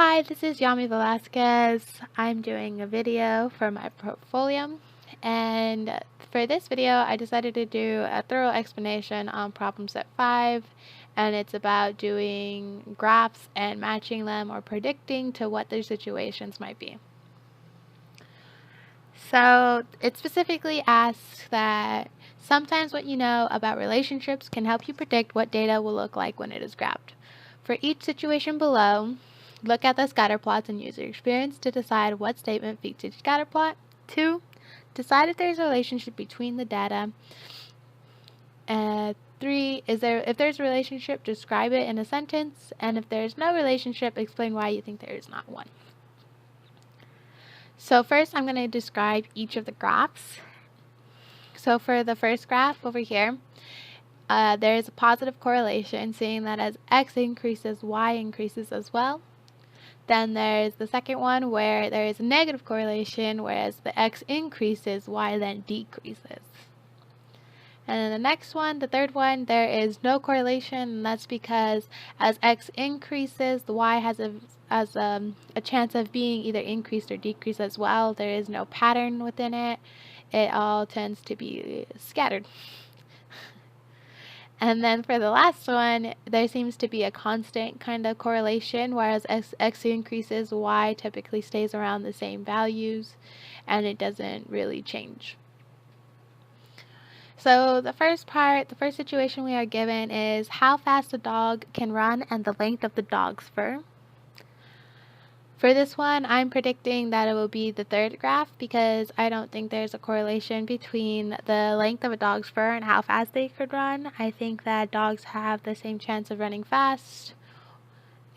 Hi, this is Yami Velasquez. I'm doing a video for my portfolio, and for this video I decided to do a thorough explanation on problem set 5, and it's about doing graphs and matching them or predicting to what their situations might be. So it specifically asks that sometimes what you know about relationships can help you predict what data will look like when it is graphed. For each situation below, look at the scatter plots and use your experience to decide what statement fits each scatter plot. 2. Decide if there's a relationship between the data. 3. If there's a relationship, describe it in a sentence. And if there's no relationship, explain why you think there is not one. So first I'm going to describe each of the graphs. So for the first graph over here, there is a positive correlation, seeing that as x increases, y increases as well. Then there's the second one where there is a negative correlation, whereas the x increases, y then decreases. And then the next one, the third one, there is no correlation, and that's because as x increases, the y has a chance of being either increased or decreased as well. There is no pattern within it. It all tends to be scattered. And then for the last one, there seems to be a constant kind of correlation, whereas x increases, y typically stays around the same values, and it doesn't really change. So the first situation we are given is how fast a dog can run and the length of the dog's fur. For this one, I'm predicting that it will be the third graph because I don't think there's a correlation between the length of a dog's fur and how fast they could run. I think that dogs have the same chance of running fast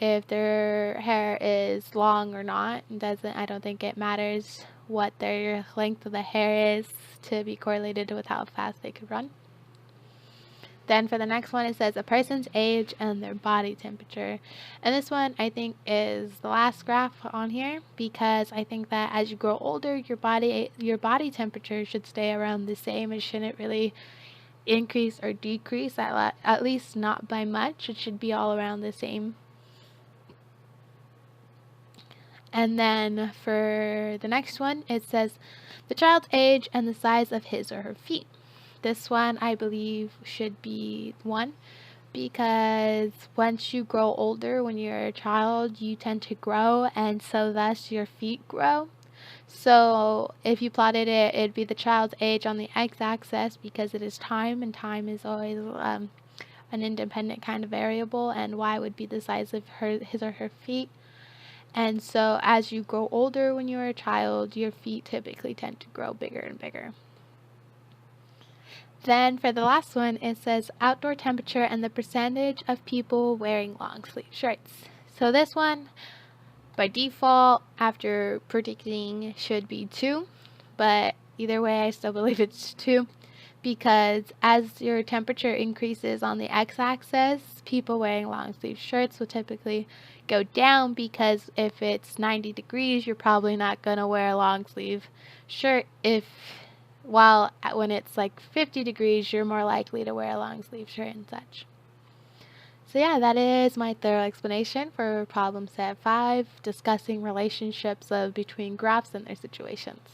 if their hair is long or not. I don't think it matters what their length of the hair is to be correlated with how fast they could run. Then for the next one, it says a person's age and their body temperature. And this one I think is the last graph on here because I think that as you grow older, your body temperature should stay around the same. It shouldn't really increase or decrease, at least not by much. It should be all around the same. And then for the next one, it says the child's age and the size of his or her feet. This one I believe should be 1 because once you grow older, when you're a child, you tend to grow, and so thus your feet grow. So if you plotted it, it'd be the child's age on the x-axis because it is time, and time is always an independent kind of variable, and y would be the size of his or her feet. And so as you grow older when you're a child, your feet typically tend to grow bigger and bigger. Then for the last one, it says outdoor temperature and the percentage of people wearing long sleeve shirts. So this one, by default, after predicting, should be 2, but either way I still believe it's 2 because as your temperature increases on the x-axis, people wearing long sleeve shirts will typically go down because if it's 90 degrees, you're probably not going to wear a long sleeve shirt. While when it's like 50 degrees, you're more likely to wear a long sleeve shirt and such. So yeah, that is my thorough explanation for problem set 5, discussing relationships between graphs and their situations.